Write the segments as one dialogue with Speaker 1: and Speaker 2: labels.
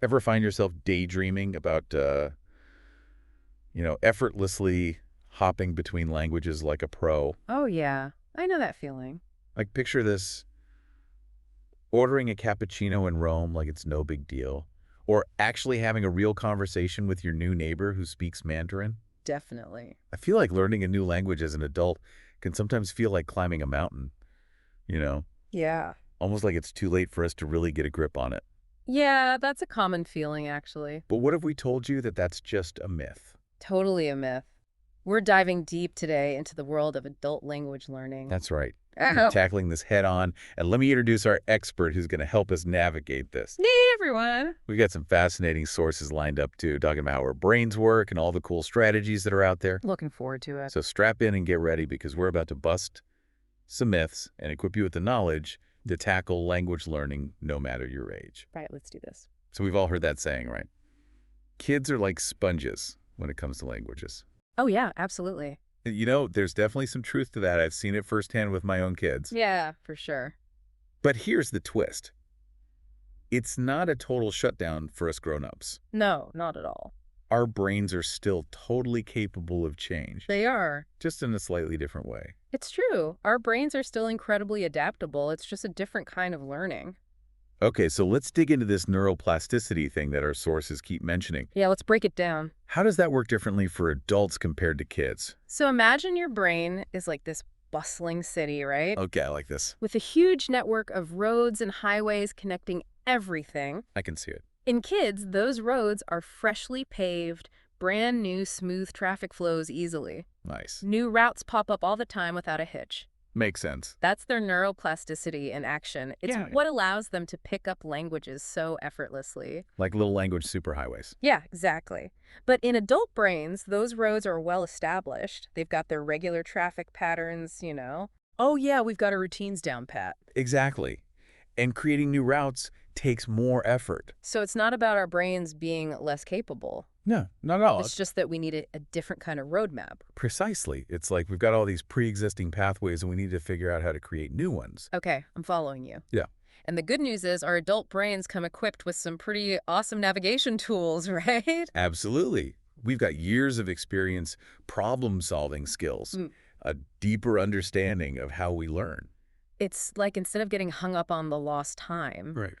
Speaker 1: Ever find yourself daydreaming about, effortlessly hopping between languages like a pro?
Speaker 2: Oh, yeah. I know that feeling.
Speaker 1: Like, picture this: ordering a cappuccino in Rome like it's no big deal, or actually having a real conversation with your new neighbor who speaks Mandarin.
Speaker 2: Definitely.
Speaker 1: I feel like learning a new language as an adult can sometimes feel like climbing a mountain, you know,
Speaker 2: Yeah.
Speaker 1: almost like it's too late for us to really get a grip on it.
Speaker 2: Yeah, that's a common feeling, actually.
Speaker 1: But what if we told you that that's just a myth?
Speaker 2: Totally a myth. We're diving deep today into the world of adult language learning.
Speaker 1: That's right. We're
Speaker 2: Oh,
Speaker 1: tackling this head on, and let me introduce our expert who's going to help us navigate this.
Speaker 2: hey, everyone.
Speaker 1: We've got some fascinating sources lined up, too, talking about how our brains work and all the cool strategies that are out there.
Speaker 2: Looking forward to it.
Speaker 1: So strap in and get ready, because we're about to bust some myths and equip you with the knowledge to tackle language learning no matter your age.
Speaker 2: Right, let's do this.
Speaker 1: So we've all heard that saying, right? Kids are like sponges when it comes to languages.
Speaker 2: Oh, yeah, absolutely.
Speaker 1: There's definitely some truth to that. I've seen it firsthand with my own kids.
Speaker 2: Yeah, for sure.
Speaker 1: But here's the twist. It's not a total shutdown for us grown-ups.
Speaker 2: No, not at all.
Speaker 1: Our brains are still totally capable of change,
Speaker 2: They are.
Speaker 1: just in a slightly different way.
Speaker 2: It's true. Our brains are still incredibly adaptable. It's just a different kind of learning.
Speaker 1: Okay, so let's dig into this neuroplasticity thing that our sources keep mentioning.
Speaker 2: Yeah, let's break it down.
Speaker 1: How does that work differently for adults compared to kids?
Speaker 2: So imagine your brain is like this bustling city, right?
Speaker 1: Okay, I like this.
Speaker 2: With a huge network of roads and highways connecting everything.
Speaker 1: I can see it.
Speaker 2: In kids, those roads are freshly paved, brand new, smooth traffic flows easily.
Speaker 1: Nice.
Speaker 2: New routes pop up all the time without a hitch.
Speaker 1: Makes sense.
Speaker 2: That's their neuroplasticity in action. It's
Speaker 1: Yeah.
Speaker 2: what allows them to pick up languages so effortlessly.
Speaker 1: Like little language superhighways.
Speaker 2: Yeah, exactly. But in adult brains, those roads are well established. They've got their regular traffic patterns. Oh, yeah, we've got our routines down pat.
Speaker 1: Exactly. And creating new routes takes more effort.
Speaker 2: So it's not about our brains being less capable.
Speaker 1: No, not at all.
Speaker 2: It's just that we need a different kind of roadmap.
Speaker 1: Precisely. It's like we've got all these pre-existing pathways and we need to figure out how to create new ones.
Speaker 2: Okay, I'm following you.
Speaker 1: Yeah.
Speaker 2: And the good news is our adult brains come equipped with some pretty awesome navigation tools, right?
Speaker 1: Absolutely. We've got years of experience problem-solving skills,
Speaker 2: Mm.
Speaker 1: a deeper understanding of how we learn.
Speaker 2: It's like instead of getting hung up on the lost time,
Speaker 1: Right.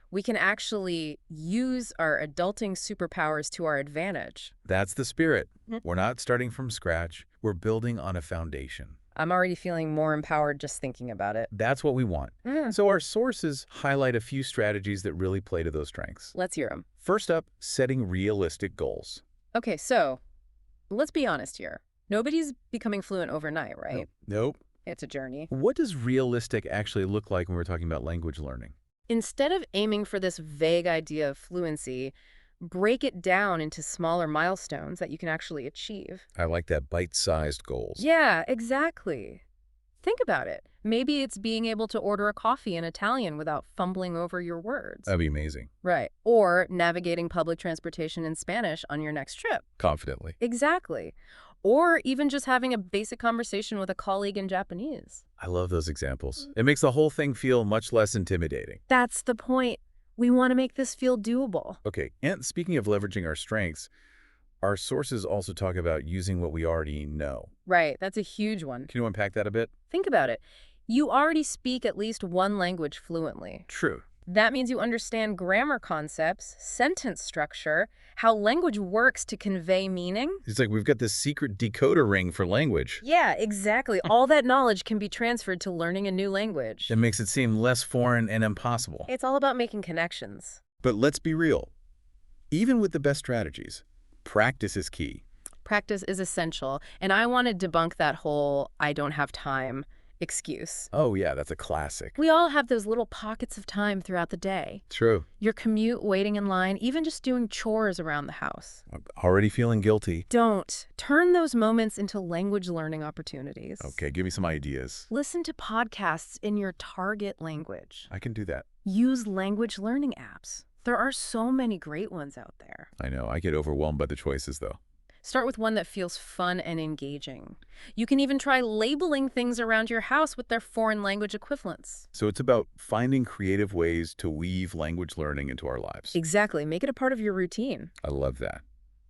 Speaker 2: we can actually use our adulting superpowers to our advantage.
Speaker 1: That's the spirit.
Speaker 2: Mhm.
Speaker 1: We're not starting from scratch. We're building on a foundation.
Speaker 2: I'm already feeling more empowered just thinking about it.
Speaker 1: That's what we want. So our sources highlight a few strategies that really play to those strengths.
Speaker 2: Let's hear them.
Speaker 1: First up, setting realistic goals.
Speaker 2: Okay, so let's be honest here. Nobody's becoming fluent overnight, right?
Speaker 1: Nope.
Speaker 2: It's a journey.
Speaker 1: What does realistic actually look like when we're talking about language learning?
Speaker 2: Instead of aiming for this vague idea of fluency, break it down into smaller milestones that you can actually achieve.
Speaker 1: I like that bite-sized goals.
Speaker 2: Yeah, exactly. Think about it. Maybe it's being able to order a coffee in Italian without fumbling over your words.
Speaker 1: That'd be amazing.
Speaker 2: Right. Or navigating public transportation in Spanish on your next trip.
Speaker 1: Confidently.
Speaker 2: Exactly. Or even just having a basic conversation with a colleague in Japanese.
Speaker 1: I love those examples. It makes the whole thing feel much less intimidating.
Speaker 2: That's the point. We want to make this feel doable.
Speaker 1: Okay, and speaking of leveraging our strengths, our sources also talk about using what we already know.
Speaker 2: Right. That's a huge one.
Speaker 1: Can you unpack that a bit?
Speaker 2: Think about it. You already speak at least one language fluently.
Speaker 1: True.
Speaker 2: That means you understand grammar concepts, sentence structure, how language works to convey meaning.
Speaker 1: It's like we've got this secret decoder ring for language.
Speaker 2: Yeah, exactly. All that knowledge can be transferred to learning a new language.
Speaker 1: It makes it seem less foreign and impossible.
Speaker 2: It's all about making connections.
Speaker 1: But let's be real. Even with the best strategies, practice is key.
Speaker 2: Practice is essential, and I want to debunk that whole "I don't have time" excuse.
Speaker 1: Oh yeah, that's a classic.
Speaker 2: We all have those little pockets of time throughout the day.
Speaker 1: True.
Speaker 2: Your commute, waiting in line, even just doing chores around the house.
Speaker 1: I'm already feeling guilty.
Speaker 2: Don't. Turn those moments into language learning opportunities.
Speaker 1: Okay, give me some ideas.
Speaker 2: Listen to podcasts in your target language.
Speaker 1: I can do that.
Speaker 2: Use language learning apps. There are so many great ones out there.
Speaker 1: I know, I get overwhelmed by the choices though.
Speaker 2: Start with one that feels fun and engaging. You can even try labeling things around your house with their foreign language equivalents.
Speaker 1: So it's about finding creative ways to weave language learning into our lives.
Speaker 2: Exactly. Make it a part of your routine.
Speaker 1: I love that.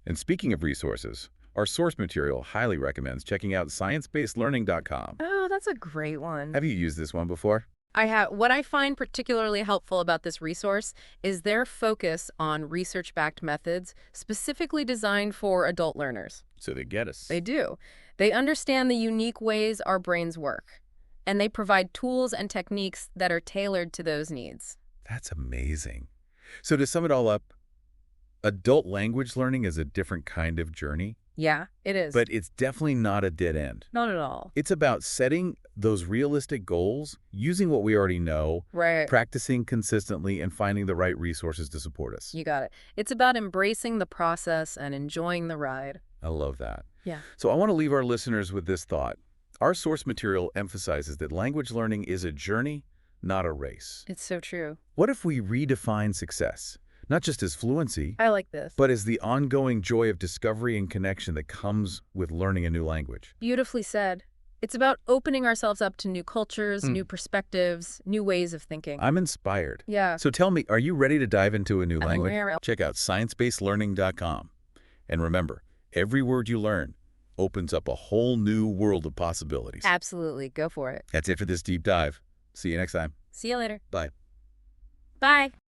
Speaker 1: And speaking of resources, our source material highly recommends checking out sciencebasedlearning.com.
Speaker 2: Oh, that's a great one.
Speaker 1: Have you used this one before?
Speaker 2: I have. What I find particularly helpful about this resource is their focus on research-backed methods specifically designed for adult learners.
Speaker 1: So they get us.
Speaker 2: They do. They understand the unique ways our brains work, and they provide tools and techniques that are tailored to those needs.
Speaker 1: That's amazing. So to sum it all up, adult language learning is a different kind of journey,
Speaker 2: Yeah, it is.
Speaker 1: but it's definitely not a dead end.
Speaker 2: Not at all.
Speaker 1: It's about setting those realistic goals, using what we already know,
Speaker 2: Right.
Speaker 1: practicing consistently, and finding the right resources to support us.
Speaker 2: You got it. It's about embracing the process and enjoying the ride.
Speaker 1: I love that.
Speaker 2: Yeah.
Speaker 1: So I want to leave our listeners with this thought. Our source material emphasizes that language learning is a journey, not a race.
Speaker 2: It's so true.
Speaker 1: What if we redefine success, not just as fluency,
Speaker 2: I like this.
Speaker 1: but as the ongoing joy of discovery and connection that comes with learning a new language?
Speaker 2: Beautifully said. It's about opening ourselves up to new cultures, new perspectives, new ways of thinking.
Speaker 1: I'm inspired.
Speaker 2: Yeah.
Speaker 1: So tell me, are you ready to dive into a new
Speaker 2: I'm
Speaker 1: language?
Speaker 2: ready.
Speaker 1: Check out sciencebasedlearning.com. And remember, every word you learn opens up a whole new world of possibilities.
Speaker 2: Absolutely. Go for it.
Speaker 1: That's it for this deep dive. See you next time.
Speaker 2: See you later.
Speaker 1: Bye.
Speaker 2: Bye.